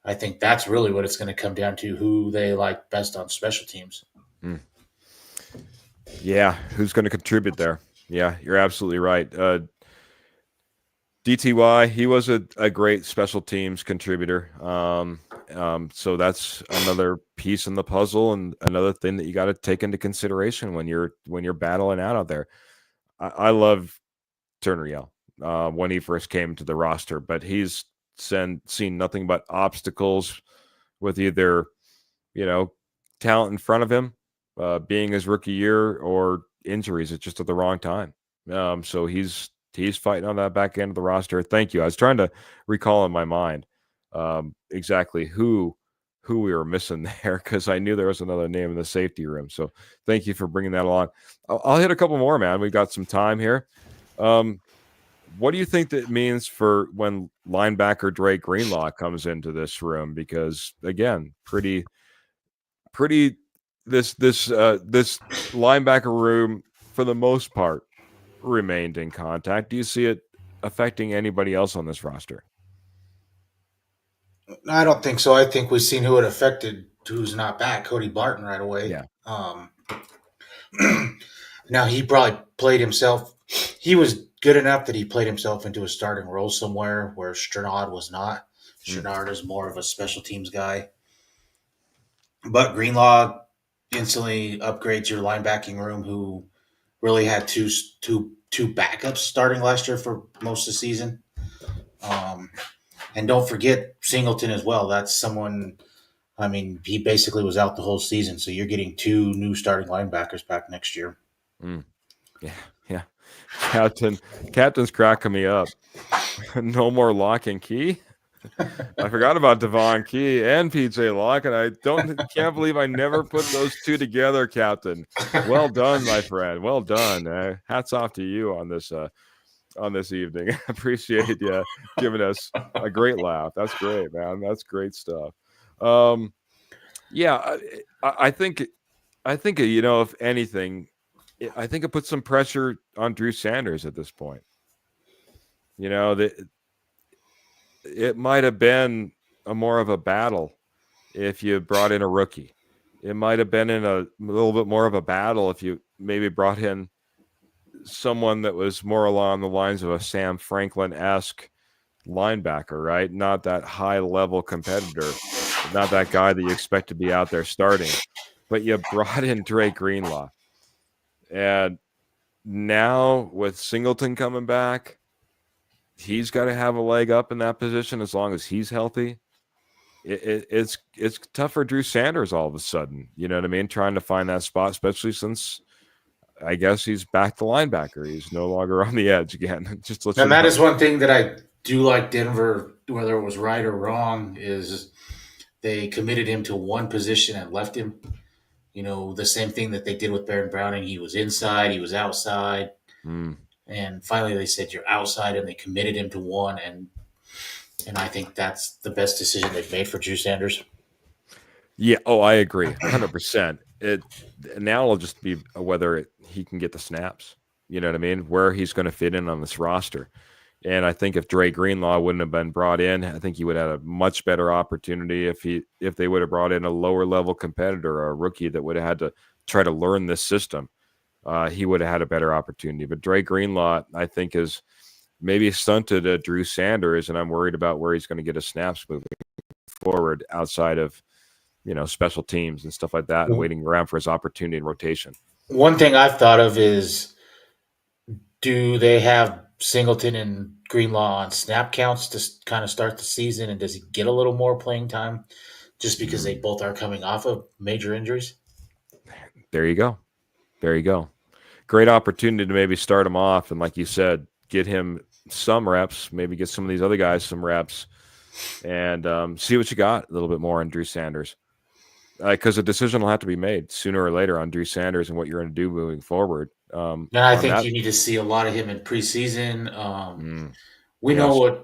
I think that's really what it's going to come down to: who they like best on special teams. Yeah, who's going to contribute there? Yeah, you're absolutely right. DTY, he was a great special teams contributor. So that's another piece in the puzzle and another thing that you got to take into consideration when you're battling out there. I love Turner Yell when he first came to the roster, but he's seen nothing but obstacles with either talent in front of him, being his rookie year, or injuries. It's just at the wrong time. So he's fighting on that back end of the roster. Thank you. I was trying to recall in my mind exactly who we were missing there, because I knew there was another name in the safety room. So thank you for bringing that along. I'll hit a couple more, man. We've got some time here. What do you think that means for when linebacker Drake Greenlaw comes into this room? Because again, pretty this linebacker room for the most part remained in contact. Do you see it affecting anybody else on this roster? I don't think so. I think we've seen who it affected, who's not back. Cody Barton right away. Yeah. Now he probably played himself. He was good enough that he played himself into a starting role somewhere where Sternad was not. Sternad is more of a special teams guy. But Greenlaw instantly upgrades your linebacking room, who really had two backups starting last year for most of the season. And don't forget Singleton as well. That's someone. I mean, he basically was out the whole season, so you're getting two new starting linebackers back next year. Yeah. Captain's cracking me up. No more Lock and Key. I forgot about Devon Key and PJ Locke, and I can't believe I never put those two together, Captain. Well done, my friend. Well done. Hats off to you on this evening. I appreciate you giving us a great laugh. That's great, man. That's great stuff. Yeah, I think if anything, I think it puts some pressure on Drew Sanders at this point. It might have been more of a battle if you brought in a rookie. It might have been in a little bit more of a battle if you maybe brought in someone that was more along the lines of a Sam Franklin-esque linebacker, right? Not that high-level competitor, not that guy that you expect to be out there starting. But you brought in Drake Greenlaw. And now with Singleton coming back, he's got to have a leg up in that position as long as he's healthy. It's tough for Drew Sanders all of a sudden. You know what I mean? Trying to find that spot, especially since I guess he's back to linebacker. He's no longer on the edge again. And that is one thing that I do like Denver, whether it was right or wrong, is they committed him to one position and left him. The same thing that they did with Baron Browning. He was inside, he was outside, Mm. and finally they said you're outside, and they committed him to one. And I think that's the best decision they've made for Drew Sanders. Yeah. Oh, I agree, 100%. It now it'll just be whether he can get the snaps. You know what I mean? Where he's going to fit in on this roster. And I think if Dre Greenlaw wouldn't have been brought in, I think he would have had a much better opportunity if they would have brought in a lower level competitor or a rookie that would have had to try to learn this system. He would have had a better opportunity. But Dre Greenlaw, I think, is maybe stunted Drew Sanders, and I'm worried about where he's going to get his snaps moving forward outside of special teams and stuff like that, and waiting around for his opportunity in rotation. One thing I've thought of is, do they have Singleton and Greenlaw on snap counts to kind of start the season, and does he get a little more playing time just because they both are coming off of major injuries? There you go. There you go. Great opportunity to maybe start him off, and like you said, get him some reps, maybe get some of these other guys some reps, and see what you got a little bit more on Drew Sanders. Because a decision will have to be made sooner or later on Drew Sanders and what you're going to do moving forward. And I think you need to see a lot of him in preseason. We yes.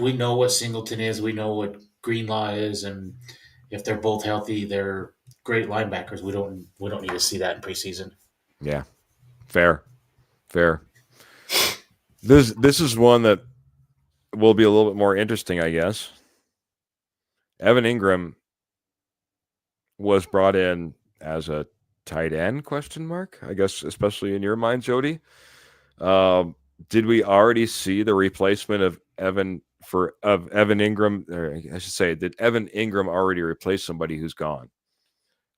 know what Singleton is. We know what Greenlaw is, and if they're both healthy, they're great linebackers. We don't need to see that in preseason. Yeah, fair. This is one that will be a little bit more interesting, I guess. Evan Ingram was brought in as a tight end ? I guess, especially in your mind, Jody. Did we already see the replacement of Evan Ingram? Or I should say, did Evan Ingram already replace somebody who's gone,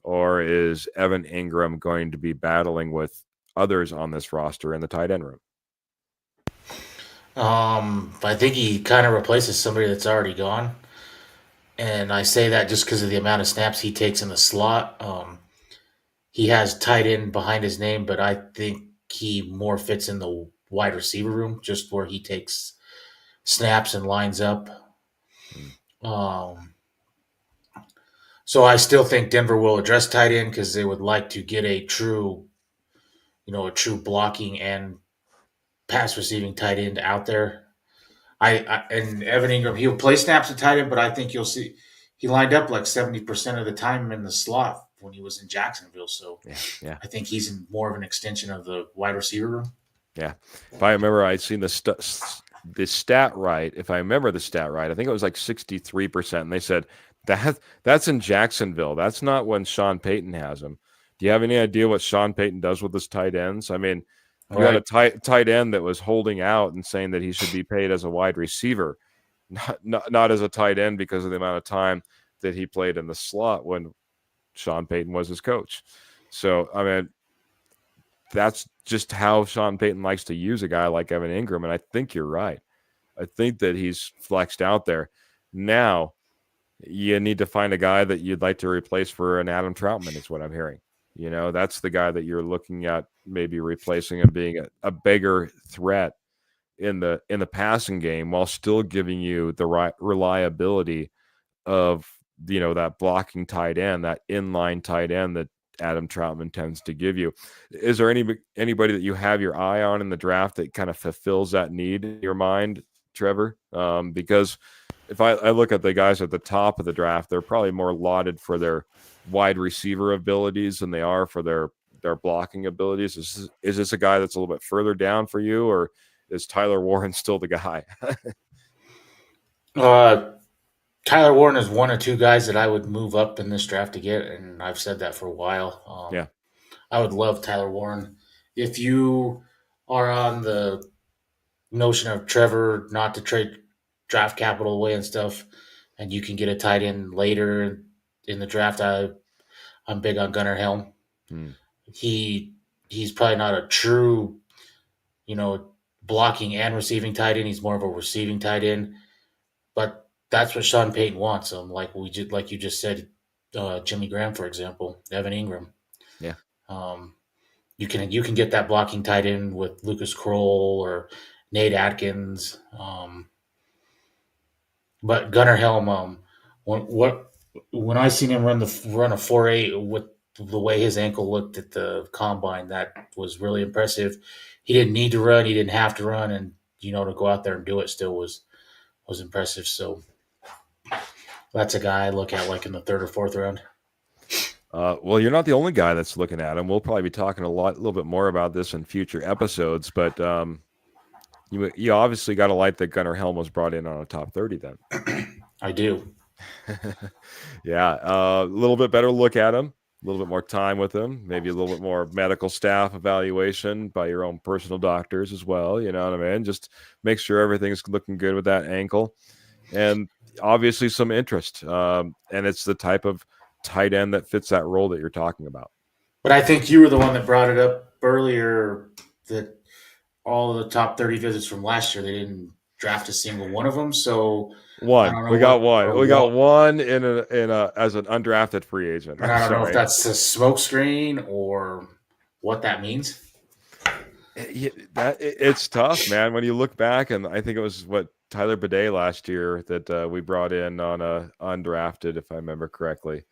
or is Evan Ingram going to be battling with others on this roster in the tight end room? I think he kind of replaces somebody that's already gone. And I say that just because of the amount of snaps he takes in the slot. He has tight end behind his name, but I think he more fits in the wide receiver room, just where he takes snaps and lines up. So I still think Denver will address tight end because they would like to get a true blocking and pass receiving tight end out there. And Evan Ingram, he'll play snaps at tight end, but I think you'll see he lined up like 70% of the time in the slot when he was in Jacksonville. So yeah. I think he's more of an extension of the wide receiver room. Yeah. If I remember, I'd seen the stat right. If I remember the stat right, I think it was like 63%. And they said that's in Jacksonville. That's not when Sean Payton has him. Do you have any idea what Sean Payton does with his tight ends? I mean, you had a tight end that was holding out and saying that he should be paid as a wide receiver, not as a tight end because of the amount of time that he played in the slot when Sean Payton was his coach. So, I mean, that's just how Sean Payton likes to use a guy like Evan Ingram, and I think you're right. I think that he's flexed out there. Now, you need to find a guy that you'd like to replace for an Adam Troutman, is what I'm hearing. That's the guy that you're looking at maybe replacing and being a bigger threat in the passing game while still giving you the right reliability of that blocking tight end, that inline tight end that Adam Troutman tends to give you. Is there anybody that you have your eye on in the draft that kind of fulfills that need in your mind, Trevor? Because if I look at the guys at the top of the draft, they're probably more lauded for their wide receiver abilities than they are for their blocking abilities. Is this a guy that's a little bit further down for you, or is Tyler Warren still the guy? Tyler Warren is one or two guys that I would move up in this draft to get, and I've said that for a while. Yeah. I would love Tyler Warren. If you are on the notion of Trevor not to trade draft capital away and stuff, and you can get a tight end later in the draft, I'm big on Gunnar Helm. He's probably not a true, blocking and receiving tight end. He's more of a receiving tight end, but that's what Sean Payton wants. Like you just said, Jimmy Graham, for example, Evan Ingram. Yeah. You can get that blocking tight end with Lucas Kroll or Nate Atkins. But Gunnar Helm, when I seen him run a 4.8 with the way his ankle looked at the combine, that was really impressive. He didn't need to run, he didn't have to run, and to go out there and do it still was impressive. So that's a guy I look at like in the third or fourth round. Well, you're not the only guy that's looking at him. We'll probably be talking a little bit more about this in future episodes, but you obviously got to like that Gunnar Helm was brought in on a top 30 then. I do. Yeah, a little bit better look at him, a little bit more time with him, maybe a little bit more medical staff evaluation by your own personal doctors as well. You know what I mean? Just make sure everything's looking good with that ankle, and obviously some interest. And it's the type of tight end that fits that role that you're talking about. But I think you were the one that brought it up earlier that all of the top 30 visits from last year, they didn't draft a single one of them. So I One, don't know we got what, one. or We got what, one in a as an undrafted free agent. and I'm I don't know if sorry. that's a smokescreen or what that means. It's tough, man. When you look back, and I think it was what Tyler Bidet last year that we brought in on a undrafted, if I remember correctly.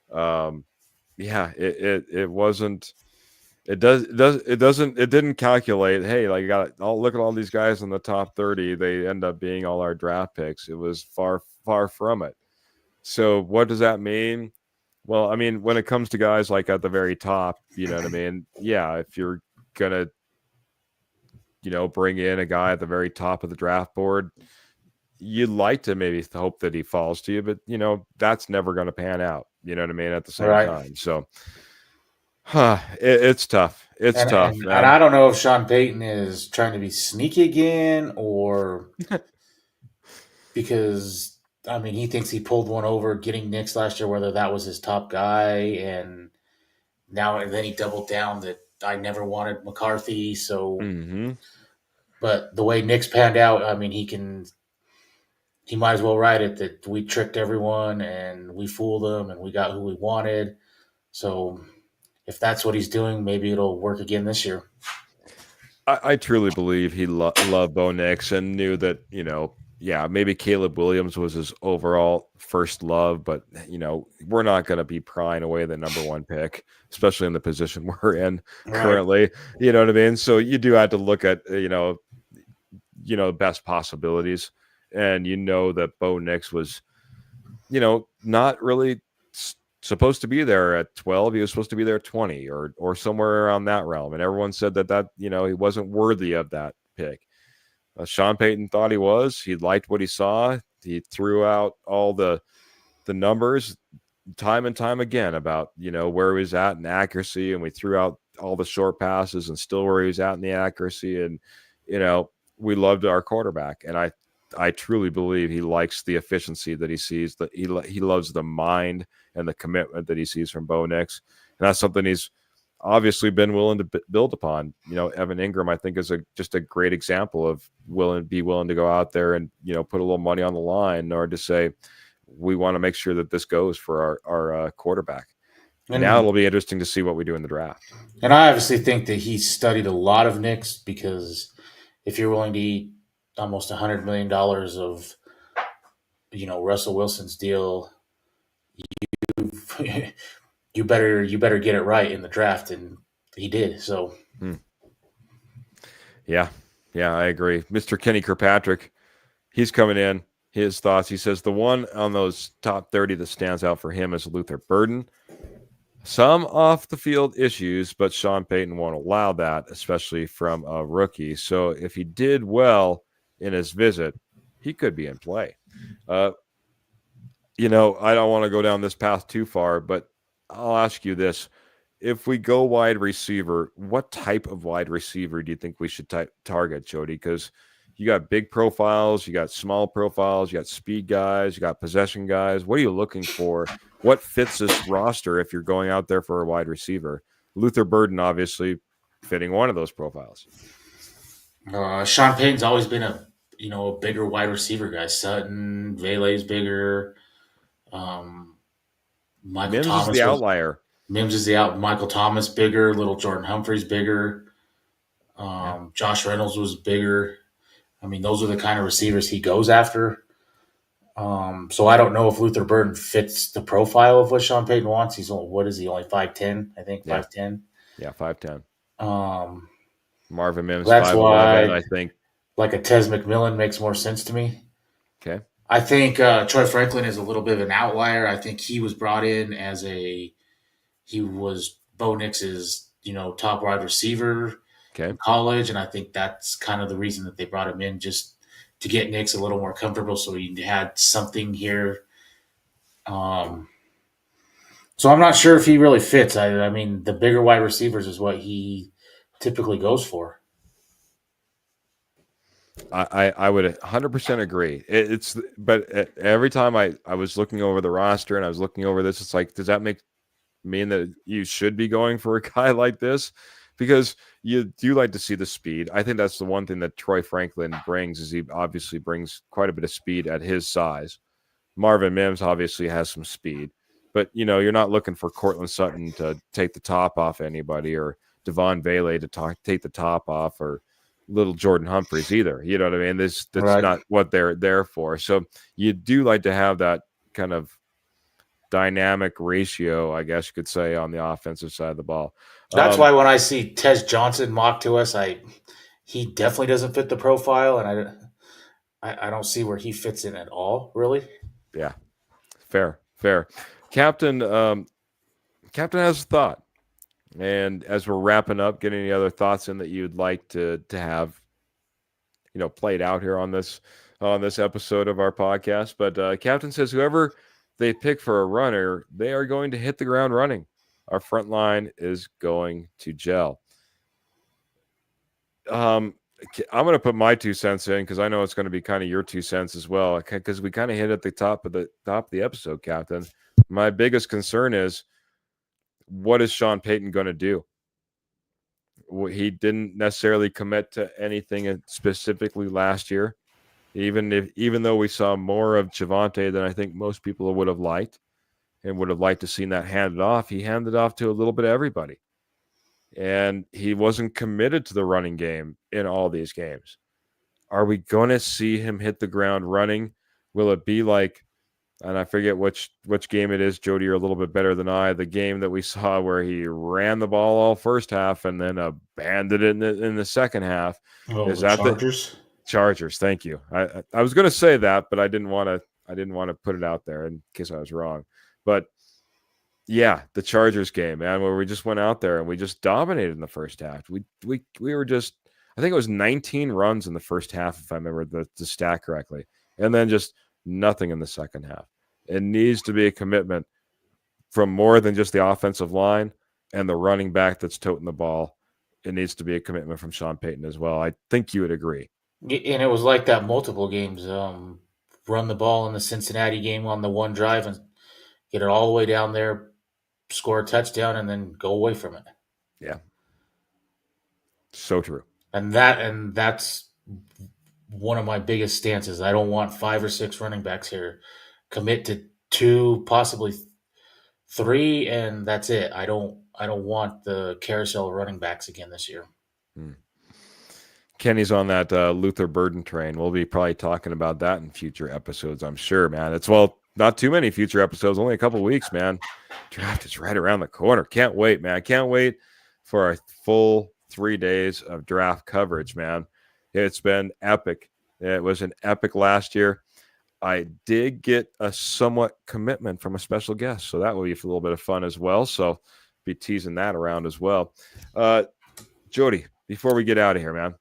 Yeah, it wasn't. It didn't calculate. Hey, like look at all these guys in the top 30. They end up being all our draft picks. It was far from it. So what does that mean? Well, I mean, when it comes to guys like at the very top, you know what I mean? Yeah, if you're gonna bring in a guy at the very top of the draft board, you'd like to maybe hope that he falls to you, but that's never going to pan out. You know what I mean? At the All same right. time, so it's tough. It's And, tough, and and man. I don't know if Sean Payton is trying to be sneaky again or because I mean he thinks he pulled one over getting Knicks last year, whether that was his top guy, and now and then he doubled down that I never wanted McCarthy. So, Mm-hmm. but the way Knicks panned out, I mean he might as well write it that we tricked everyone and we fooled them and we got who we wanted. So if that's what he's doing, maybe it'll work again this year. I truly believe he loved Bo Nix and knew that yeah, maybe Caleb Williams was his overall first love, but we're not going to be prying away the number one pick, especially in the position we're in Right. currently. You know what I mean? So you do have to look at best possibilities, and that Bo Nix was not really supposed to be there at 12. He was supposed to be there at 20 or somewhere around that realm, and everyone said that he wasn't worthy of that pick. Sean Payton thought he was. He liked what he saw. He threw out all the numbers time and time again about where he was at in accuracy, and we threw out all the short passes and still where he was at in the accuracy, and we loved our quarterback, and I truly believe he likes the efficiency that he sees, that he loves the mind and the commitment that he sees from Bo Nix, and that's something he's obviously been willing to build upon. Evan Ingram, I think, is just a great example of willing to go out there and put a little money on the line in order to say we want to make sure that this goes for our quarterback. Now And it'll be interesting to see what we do in the draft. and I obviously think that he studied a lot of Knicks because if you're willing to eat almost $100 million of Russell Wilson's deal, you better get it right in the draft, and he did. So Yeah, I agree. Mr. Kenny Kirkpatrick, he's coming in. His thoughts. He says the one on those top 30 that stands out for him is Luther Burden. Some off the field issues, but Sean Payton won't allow that, especially from a rookie. So if he did well in his visit, he could be in play. I don't want to go down this path too far, but I'll ask you this. If we go wide receiver, what type of wide receiver do you think we should target, Jody? Because you got big profiles, you got small profiles, you got speed guys, you got possession guys. What are you looking for? What fits this roster if you're going out there for a wide receiver? Luther Burden, obviously, fitting one of those profiles. Sean Payton's always been a bigger wide receiver guy. Sutton, Vele's bigger. Michael Mims is Thomas the was outlier. Mims is the out. Michael Thomas bigger. Little Jordan Humphreys bigger. Yeah. Josh Reynolds was bigger. I mean, those are the kind of receivers he goes after. So I don't know if Luther Burden fits the profile of what Sean Payton wants. He's only, what is he, only 5'10", I think, Yeah, 5'10". yeah, 5'10". Um, Marvin Mims that's 5'11", why I think. like a Tez McMillan makes more sense to me. Okay, I think Troy Franklin is a little bit of an outlier. I think he was brought in as he was Bo Nix's top wide receiver okay. in college, and I think that's kind of the reason that they brought him in, just to get Nix a little more comfortable, so he had something here. Um, so I'm not sure if he really fits. I mean, the bigger wide receivers is what he typically goes for. I would 100% agree. But every time I was looking over the roster and I was looking over this, it's like, does that mean that you should be going for a guy like this? Because you do like to see the speed. I think that's the one thing that Troy Franklin brings, is he obviously brings quite a bit of speed at his size. Marvin Mims obviously has some speed, but you're not looking for Cortland Sutton to take the top off anybody, or Devon Vele to take the top off, or little Jordan Humphreys either. You know what I mean? That's Right. not what they're there for. So you do like to have that kind of dynamic ratio, I guess you could say, on the offensive side of the ball. That's Um, why when I see Tez Johnson mocked to us, he definitely doesn't fit the profile, and I don't see where he fits in at all, really. yeah, fair. Captain, Captain has a thought. And as we're wrapping up, get any other thoughts in that you'd like to have, played out here on this episode of our podcast? But Captain says whoever they pick for a runner, they are going to hit the ground running. Our front line is going to gel. I'm going to put my 2 cents in, because I know it's going to be kind of your 2 cents as well, because we kind of hit at the top of the episode, Captain. My biggest concern is, what is Sean Payton going to do? He didn't necessarily commit to anything specifically last year, even though we saw more of Javonte than I think most people would have liked, and would have liked to seen that handed off. He handed off to a little bit of everybody, and he wasn't committed to the running game in all these games. Are we going to see him hit the ground running? Will it be like, and I forget which game it is, Jody, you're a little bit better than I, the game that we saw where he ran the ball all first half and then abandoned it in the second half? Oh, Is the that the Chargers. Chargers? Thank you. I was going to say that, but I didn't want to put it out there in case I was wrong. But yeah, the Chargers game, man, where we just went out there and we just dominated in the first half. We were just, I think it was 19 runs in the first half, if I remember the stat correctly, and then just nothing in the second half. It needs to be a commitment from more than just the offensive line and the running back that's toting the ball. It needs to be a commitment from Sean Payton as well. I think you would agree. And it was like that multiple games. Run the ball in the Cincinnati game on the one drive and get it all the way down there, score a touchdown, and then go away from it. Yeah, so true. And that's one of my biggest stances. I don't want 5 or 6 running backs here. Commit to 2, possibly 3, and that's it. I don't want the carousel of running backs again this year. Hmm. Kenny's on that Luther Burden train. We'll be probably talking about that in future episodes, I'm sure, man. It's, well, not too many future episodes, only a couple weeks, man. Draft is right around the corner. Can't wait, man. Can't wait for our full 3 days of draft coverage, man. It's been epic. It was an epic last year. I did get a somewhat commitment from a special guest, so that will be a little bit of fun as well. So be teasing that around as well. Jody, before we get out of here, man,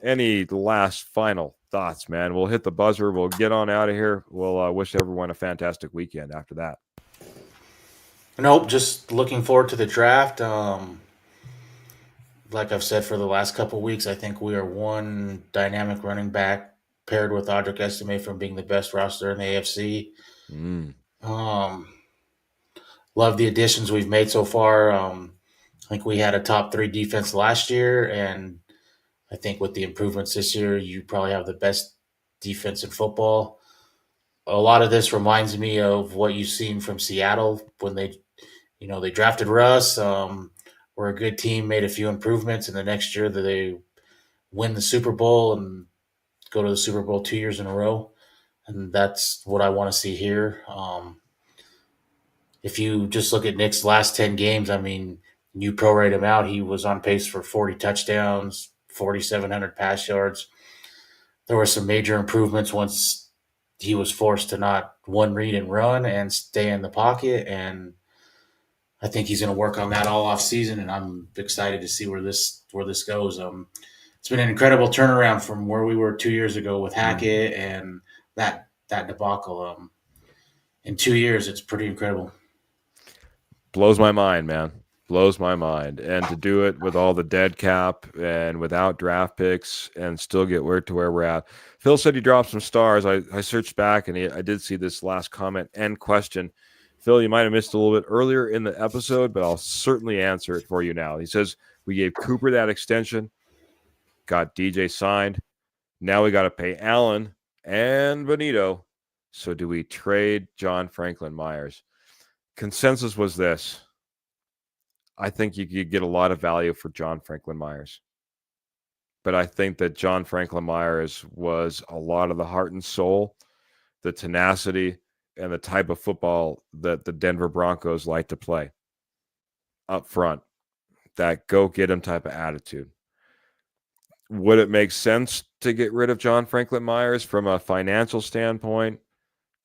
any last final thoughts, man? We'll hit the buzzer. We'll get on out of here. We'll wish everyone a fantastic weekend after that. Nope, just looking forward to the draft. Like I've said for the last couple of weeks, I think we are one dynamic running back paired with Audric Estime from being the best roster in the AFC. Mm. Um, love the additions we've made so far. I think we had a top 3 defense last year, and I think with the improvements this year, you probably have the best defense in football. A lot of this reminds me of what you've seen from Seattle when they drafted Russ. Were a good team, made a few improvements, and the next year that they win the Super Bowl and go to the Super Bowl 2 years in a row. and that's what I want to see here. If you just look at Nick's last 10 games, I mean, you prorate him out, he was on pace for 40 touchdowns, 4,700 pass yards. There were some major improvements once he was forced to not one read and run and stay in the pocket. And I think he's going to work on that all off season. And I'm excited to see where this goes. It's been an incredible turnaround from where we were 2 years ago with Hackett and that debacle. In 2 years, it's pretty incredible. Blows my mind, man. Blows my mind. And to do it with all the dead cap and without draft picks and still get where we're at. Phil said he dropped some stars. I searched back and I did see this last comment and question. Phil, you might have missed a little bit earlier in the episode, but I'll certainly answer it for you now. He says, we gave Cooper that extension, got DJ signed. Now we got to pay Allen and Benito. So do we trade John Franklin Myers? Consensus was this. I think you could get a lot of value for John Franklin Myers. But I think that John Franklin Myers was a lot of the heart and soul, the tenacity, and the type of football that the Denver Broncos like to play up front. That go get him type of attitude. Would it make sense to get rid of John Franklin Myers from a financial standpoint?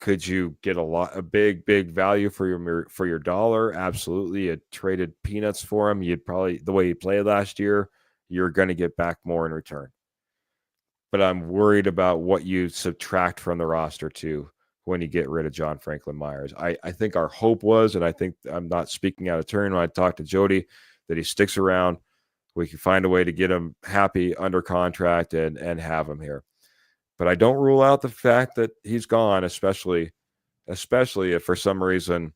Could you get a big value for your dollar? Absolutely. You traded peanuts for him. You'd probably, the way he played last year, you're going to get back more in return. But I'm worried about what you subtract from the roster too when you get rid of John Franklin Myers. I think our hope was, and I think I'm not speaking out of turn when I talk to Jody, that he sticks around. We can find a way to get him happy under contract and have him here. But I don't rule out the fact that he's gone, especially if for some reason,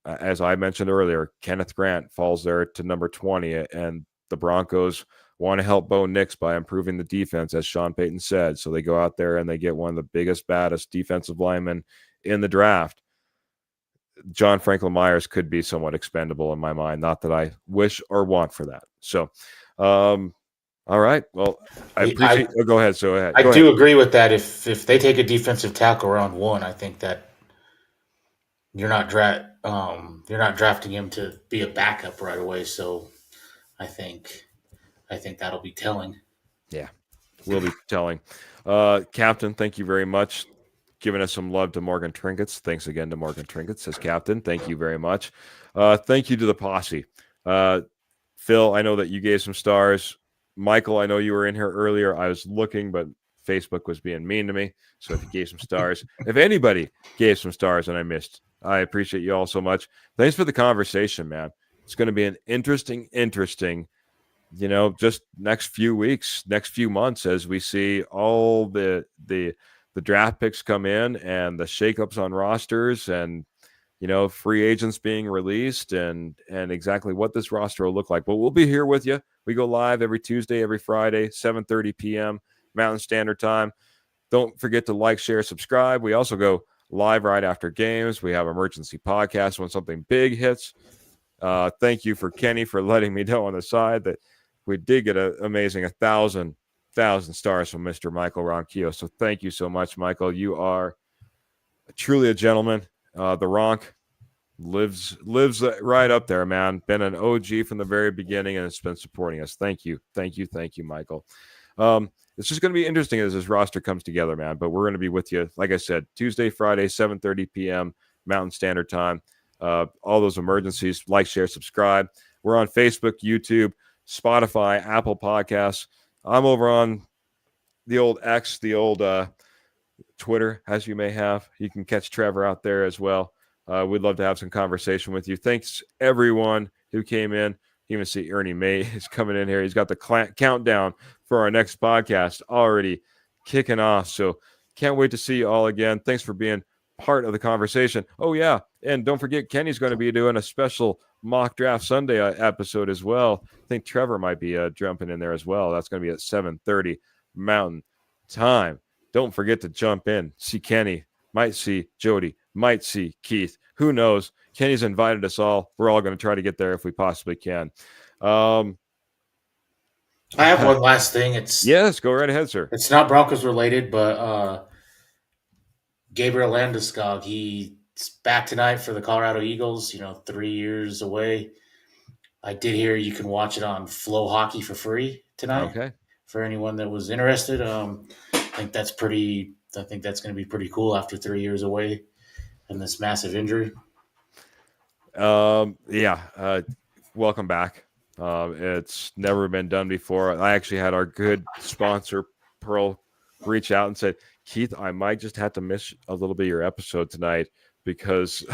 as I mentioned earlier, Kenneth Grant falls there to number 20, and the Broncos want to help Bo Nix by improving the defense, as Sean Payton said. So they go out there and they get one of the biggest, baddest defensive linemen in the draft. John Franklin Myers could be somewhat expendable in my mind. Not that I wish or want for that. So, all right. Well, I appreciate. Go ahead. So I do agree with that. If they take a defensive tackle round one, I think that you're not drafting him to be a backup right away. So I think that'll be telling. Yeah, will be telling. Captain, thank you very much. Giving us some love to Morgan Trinkets. Thanks again to Morgan Trinkets, says Captain. Thank you very much. Thank you to the posse. Phil, I know that you gave some stars. Michael, I know you were in here earlier. I was looking, but Facebook was being mean to me. So if you gave some stars, if anybody gave some stars and I missed, I appreciate you all so much. Thanks for the conversation, man. It's going to be an interesting, just next few weeks, next few months as we see all the draft picks come in and the shakeups on rosters and free agents being released and exactly what this roster will look like. But we'll be here with you. We go live every Tuesday, every Friday, 7:30 p.m. Mountain Standard Time. Don't forget to like, share, subscribe. We also go live right after games. We have emergency podcasts when something big hits. Thank you for Kenny for letting me know on the side that we did get an amazing 1,000 stars from Mr. Michael Ronquillo. So thank you so much, Michael. You are truly a gentleman. The Ronk lives right up there, man. Been an OG from the very beginning and it's been supporting us. Thank you, Michael. It's just going to be interesting as this roster comes together, man. But we're going to be with you, like I said, Tuesday, Friday, 7:30 p.m. Mountain Standard Time. All those emergencies, like, share, subscribe. We're on Facebook, YouTube, Spotify, Apple Podcasts. I'm over on the old X, the old Twitter, as you may have. You can catch Trevor out there as well. We'd love to have some conversation with you. Thanks, everyone who came in. You even see Ernie May is coming in here. He's got the countdown for our next podcast already kicking off. So can't wait to see you all again. Thanks for being part of the conversation. Oh, yeah. And don't forget, Kenny's going to be doing a special Mock Draft Sunday episode as well. I think Trevor might be jumping in there as well. That's going to be at 7:30 Mountain Time. Don't forget to jump in. See Kenny. Might see Jody. Might see Keith. Who knows? Kenny's invited us all. We're all going to try to get there if we possibly can. I have one last thing. Yes, go right ahead, sir. It's not Broncos related, but Gabriel Landeskog, he's back tonight for the Colorado Eagles. 3 years away. I did hear you can watch it on Flow Hockey for free tonight. Okay. For anyone that was interested, I think that's pretty. I think that's going to be pretty cool after 3 years away and this massive injury. Yeah. Welcome back. It's never been done before. I actually had our good sponsor Pearl reach out and said, Keith, I might just have to miss a little bit of your episode tonight because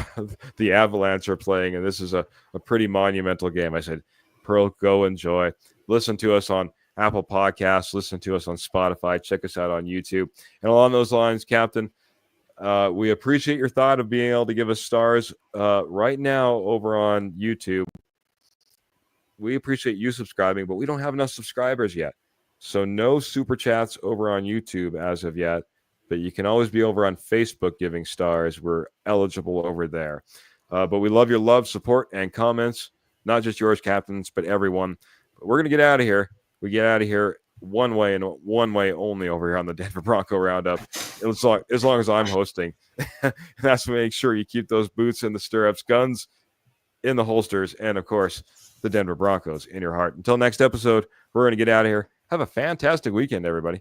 the Avalanche are playing, and this is a pretty monumental game. I said, Pearl, go enjoy. Listen to us on Apple Podcasts. Listen to us on Spotify. Check us out on YouTube. And along those lines, Captain, we appreciate your thought of being able to give us stars right now over on YouTube. We appreciate you subscribing, but we don't have enough subscribers yet. So no super chats over on YouTube as of yet, but you can always be over on Facebook giving stars. We're eligible over there. But we love your love, support, and comments. Not just yours, captains, but everyone. But we're going to get out of here. We get out of here one way and one way only over here on the Denver Bronco Roundup. As long as I'm hosting. That's to make sure you keep those boots in the stirrups, guns in the holsters, and, of course, the Denver Broncos in your heart. Until next episode, we're going to get out of here. Have a fantastic weekend, everybody.